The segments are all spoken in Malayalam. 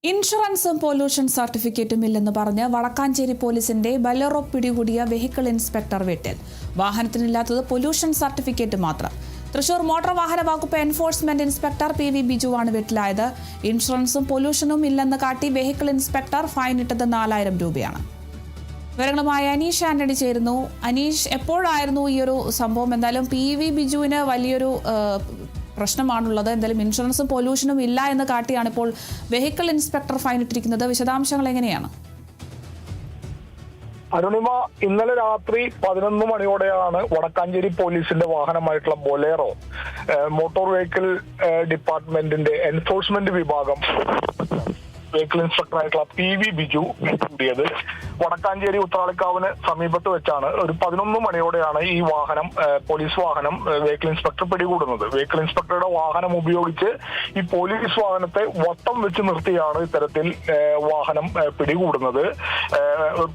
ഇൻഷുറൻസും പൊല്യൂഷൻ സർട്ടിഫിക്കറ്റും ഇല്ലെന്ന് പറഞ്ഞ് വടക്കാഞ്ചേരി പോലീസിന്റെ ബലേറോ പിടികൂടിയ വെഹിക്കിൾ ഇൻസ്പെക്ടർ വീട്ടിൽ വാഹനത്തിനില്ലാത്തത് പൊല്യൂഷൻ സർട്ടിഫിക്കറ്റ് മാത്രം. തൃശൂർ മോട്ടോർ വാഹന വകുപ്പ് എൻഫോഴ്സ്മെന്റ് ഇൻസ്പെക്ടർ PV ബിജുവാണ് വീട്ടിലായത്. ഇൻഷുറൻസും പൊല്യൂഷനും ഇല്ലെന്ന് കാട്ടി വെഹിക്കിൾ ഇൻസ്പെക്ടർ ഫൈൻ ഇട്ടത് 4000 രൂപയാണ്. വിവരങ്ങളുമായി അനീഷ് ആന്റണി ചേരുന്നു. അനീഷ്, എപ്പോഴായിരുന്നു ഈ ഒരു സംഭവം? എന്തായാലും PV ബിജുവിന് വലിയൊരു പ്രശ്നമാണുള്ളത്. എന്തായാലും ഇൻഷുറൻസും പൊല്യൂഷനും ഇല്ല എന്ന് കാട്ടിയാണ് ഇപ്പോൾ വെഹിക്കിൾ ഇൻസ്പെക്ടർ ഫൈൻ ഇട്ടിരിക്കുന്നത്. വിശദാംശങ്ങൾ എങ്ങനെയാണ്? അരുണിമ, ഇന്നലെ രാത്രി 11 മണിയോടെയാണ് വടക്കാഞ്ചേരി പോലീസിന്റെ വാഹനമായിട്ടുള്ള ബൊലേറോ മോട്ടോർ വെഹിക്കിൾ ഡിപ്പാർട്ട്മെന്റിന്റെ എൻഫോഴ്സ്മെന്റ് വിഭാഗം വെഹിക്കിൾ ഇൻസ്പെക്ടറായിട്ടുള്ള PV ബിജു കൂടിയത്. വടക്കാഞ്ചേരി ഉത്രാളിക്കാവിന് സമീപത്ത് വെച്ചാണ് ഒരു 11 മണിയോടെയാണ് ഈ വാഹനം, പോലീസ് വാഹനം, വെഹിക്കിൾ ഇൻസ്പെക്ടർ പിടികൂടുന്നത്. വെഹിക്കിൾ ഇൻസ്പെക്ടറുടെ വാഹനം ഉപയോഗിച്ച് ഈ പോലീസ് വാഹനത്തെ വട്ടം വെച്ച് നിർത്തിയാണ് ഇത്തരത്തിൽ വാഹനം പിടികൂടുന്നത്.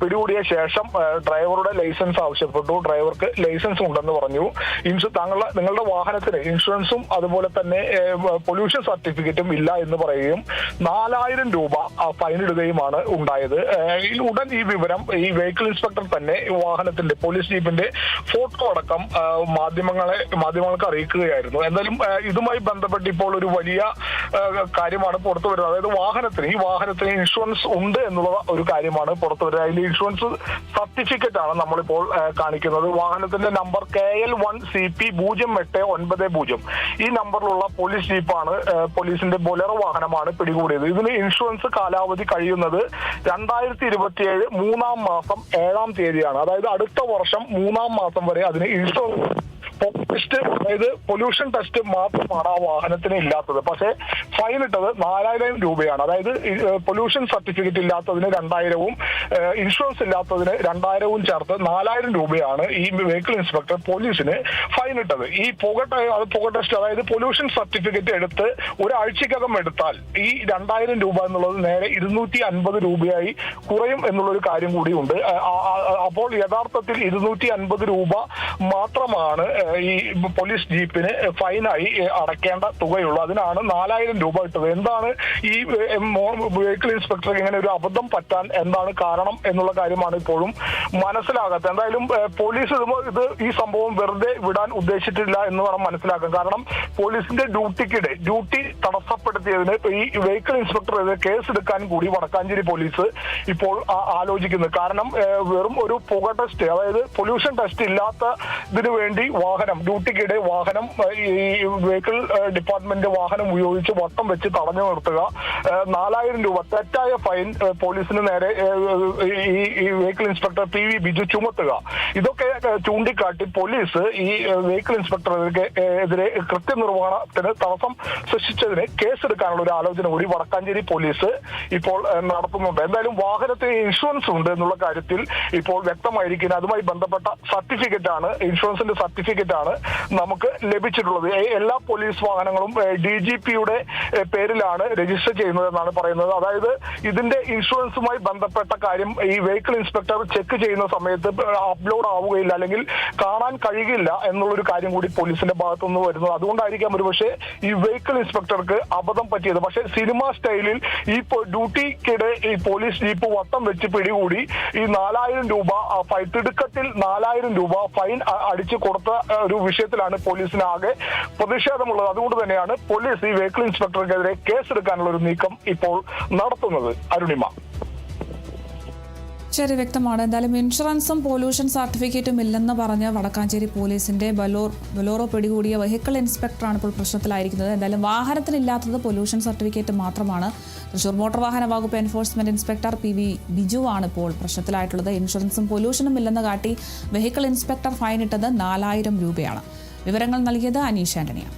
പിടികൂടിയ ശേഷം ഡ്രൈവറുടെ ലൈസൻസ് ആവശ്യപ്പെട്ടു. ഡ്രൈവർക്ക് ലൈസൻസ് ഉണ്ടെന്ന് പറഞ്ഞു. നിങ്ങളുടെ വാഹനത്തിന് ഇൻഷുറൻസും അതുപോലെ തന്നെ പൊല്യൂഷൻ സർട്ടിഫിക്കറ്റും ഇല്ല എന്ന് പറയുകയും 4000 രൂപ ഫൈൻ ഇടുകയുമാണ് ഉണ്ടായത്. ഉടൻ ഈ വിവരം ഈ വെഹിക്കിൾ ഇൻസ്പെക്ടർ തന്നെ വാഹനത്തിന്റെ പോലീസ് ജീപ്പിന്റെ ഫോട്ടോ അടക്കം മാധ്യമങ്ങൾക്ക് അറിയിക്കുകയായിരുന്നു. എന്തായാലും ഇതുമായി ബന്ധപ്പെട്ട് ഇപ്പോൾ ഒരു വലിയ കാര്യമാണ് പുറത്തു വരുന്നത്. അതായത് ഈ വാഹനത്തിന് ഇൻഷുറൻസ് ഉണ്ട് എന്നുള്ള ഒരു കാര്യമാണ് പുറത്തു വരുന്നത്. അതിൽ ഇൻഷുറൻസ് സർട്ടിഫിക്കറ്റ് ആണ് നമ്മളിപ്പോൾ കാണിക്കുന്നത്. വാഹനത്തിന്റെ നമ്പർ KL1CP 0890. ഈ നമ്പറിലുള്ള പോലീസ് ജീപ്പാണ്, പോലീസിന്റെ ബൊലേറോ വാഹനമാണ് പിടികൂടിയത്. ഇതിന് ഇൻഷുറൻസ് കാലാവധി കഴിയുന്നത് 2027 3-ാം മാസം 7-ാം തീയതിയാണ്. അതായത് അടുത്ത വർഷം 3-ാം മാസം വരെ അതിന് ഇൻഷുറൻസ് ടെസ്റ്റ്, അതായത് പൊല്യൂഷൻ ടെസ്റ്റ് മാത്രമാണ് ആ വാഹനത്തിന് ഇല്ലാത്തത്. പക്ഷേ ഫൈൻ ഇട്ടത് 4000 രൂപയാണ്. അതായത് പൊല്യൂഷൻ സർട്ടിഫിക്കറ്റ് ഇല്ലാത്തതിന് 2000-ഉം ഇൻഷുറൻസ് ഇല്ലാത്തതിന് 2000-ഉം ചേർത്ത് 4000 രൂപയാണ് ഈ വെഹിക്കിൾ ഇൻസ്പെക്ടർ പോലീസിന് ഫൈൻ ഇട്ടത്. ഈ പുക ടെസ്റ്റ്, അതായത് പൊല്യൂഷൻ സർട്ടിഫിക്കറ്റ് എടുത്ത് ഒരാഴ്ചക്കകം എടുത്താൽ ഈ 2000 രൂപ എന്നുള്ളത് നേരെ 250 രൂപയായി കുറയും എന്നുള്ളൊരു കാര്യം കൂടിയുണ്ട്. അപ്പോൾ യഥാർത്ഥത്തിൽ 250 രൂപ മാത്രമാണ് ഈ പോലീസ് ജീപ്പിന് ഫൈനായി അടയ്ക്കേണ്ട തുകയുള്ളൂ. അതിനാണ് 4000 രൂപ ഇട്ടത്. എന്താണ് ഈ വെഹിക്കിൾ ഇൻസ്പെക്ടർ ഇങ്ങനെ ഒരു അബദ്ധം പറ്റാൻ എന്താണ് കാരണം എന്നുള്ള കാര്യമാണ് ഇപ്പോഴും മനസ്സിലാകാത്തത്. എന്തായാലും പോലീസ് ഈ സംഭവം വെറുതെ വിടാൻ ഉദ്ദേശിച്ചിട്ടില്ല എന്ന് വേണം മനസ്സിലാക്കാൻ. കാരണം പോലീസിന്റെ ഡ്യൂട്ടി തടസ്സപ്പെടുത്തിയതിന് ഈ വെഹിക്കിൾ ഇൻസ്പെക്ടർ കേസ് എടുക്കാൻ കൂടി വടക്കാഞ്ചേരി പോലീസ് ഇപ്പോൾ ആലോചിക്കുന്നത്. കാരണം വെറും ഒരു പുക ടെസ്റ്റ്, അതായത് പൊല്യൂഷൻ ടെസ്റ്റ് ഇല്ലാത്തതിനു വേണ്ടി ഡ്യൂട്ടിക്കിടെ വാഹനം ഈ വെഹിക്കിൾ ഡിപ്പാർട്ട്മെന്റ് വാഹനം ഉപയോഗിച്ച് വട്ടം വെച്ച് തടഞ്ഞു നിർത്തുക, 4000 രൂപ തെറ്റായ ഫൈൻ പോലീസിന് നേരെ ഈ വെഹിക്കിൾ ഇൻസ്പെക്ടർ PV ബിജു ചുമത്തുക, ഇതൊക്കെ ചൂണ്ടിക്കാട്ടി പോലീസ് ഈ വെഹിക്കിൾ ഇൻസ്പെക്ടറെതിരെ കൃത്യനിർവഹണത്തിന് തടസ്സം സൃഷ്ടിച്ചതിന് കേസെടുക്കാനുള്ള ഒരു ആലോചന കൂടി വടക്കാഞ്ചേരി പോലീസ് ഇപ്പോൾ നടത്തുന്നുണ്ട്. എന്തായാലും വാഹനത്തിന് ഇൻഷുറൻസ് ഉണ്ട് എന്നുള്ള കാര്യത്തിൽ ഇപ്പോൾ വ്യക്തമായിരിക്കുന്നത്. അതുമായി ബന്ധപ്പെട്ട സർട്ടിഫിക്കറ്റ് ആണ്, ഇൻഷുറൻസിന്റെ സർട്ടിഫിക്കറ്റ് ആണ് നമുക്ക് ലഭിച്ചിട്ടുള്ളത്. എല്ലാ പോലീസ് വാഹനങ്ങളും DGPയുടെ പേരിലാണ് രജിസ്റ്റർ ചെയ്യുന്നത് എന്നാണ് പറയുന്നത്. അതായത് ഇതിന്റെ ഇൻഷുറൻസുമായി ബന്ധപ്പെട്ട കാര്യം ഈ വെഹിക്കിൾ ഇൻസ്പെക്ടർ ചെക്ക് ചെയ്യുന്ന സമയത്ത് അപ്ലോഡ് ആവുകയില്ല, അല്ലെങ്കിൽ കാണാൻ കഴിയില്ല എന്നുള്ളൊരു കാര്യം കൂടി പോലീസിന്റെ ഭാഗത്തുനിന്ന് വരുന്നത്. അതുകൊണ്ടായിരിക്കാം ഒരുപക്ഷെ ഈ വെഹിക്കിൾ ഇൻസ്പെക്ടർക്ക് അബദ്ധം പറ്റിയത്. പക്ഷേ സിനിമ സ്റ്റൈലിൽ ഈ ഡ്യൂട്ടിക്കിടെ ഈ പോലീസ് ജീപ്പ് വട്ടം വെച്ച് പിടികൂടി ഈ 4000 രൂപ തിടുക്കത്തിൽ 4000 രൂപ ഫൈൻ അടിച്ചു കൊടുത്ത ഒരു വിഷയത്തിലാണ് പോലീസിന് ആകെ പ്രതിഷേധമുള്ളത്. അതുകൊണ്ട് തന്നെയാണ് പോലീസ് ഈ വെഹിക്കിൾ ഇൻസ്പെക്ടർക്കെതിരെ കേസെടുക്കാനുള്ള ഒരു നീക്കം ഇപ്പോൾ നടത്തുന്നത്. അരുണിമ, ശരി, വ്യക്തമാണ്. എന്തായാലും ഇൻഷുറൻസും പൊല്യൂഷൻ സർട്ടിഫിക്കറ്റും ഇല്ലെന്ന് പറഞ്ഞ് വടക്കാഞ്ചേരി പോലീസിന്റെ ബൊലേറോ പിടികൂടിയ വെഹിക്കിൾ ഇൻസ്പെക്ടറാണ് ഇപ്പോൾ പ്രശ്നത്തിലായിരിക്കുന്നത്. എന്തായാലും വാഹനത്തിനില്ലാത്തത് പൊല്യൂഷൻ സർട്ടിഫിക്കറ്റ് മാത്രമാണ്. തൃശൂർ മോട്ടോർ വാഹന വകുപ്പ് എൻഫോഴ്സ്മെന്റ് ഇൻസ്പെക്ടർ PV ബിജുവാണ് ഇപ്പോൾ പ്രശ്നത്തിലായിട്ടുള്ളത്. ഇൻഷുറൻസും പൊല്യൂഷനും ഇല്ലെന്ന് കാട്ടി വെഹിക്കിൾ ഇൻസ്പെക്ടർ ഫൈൻ ഇട്ടത് 4000 രൂപയാണ്. വിവരങ്ങൾ നൽകിയത് അനീഷ് ആന്റണിയാണ്.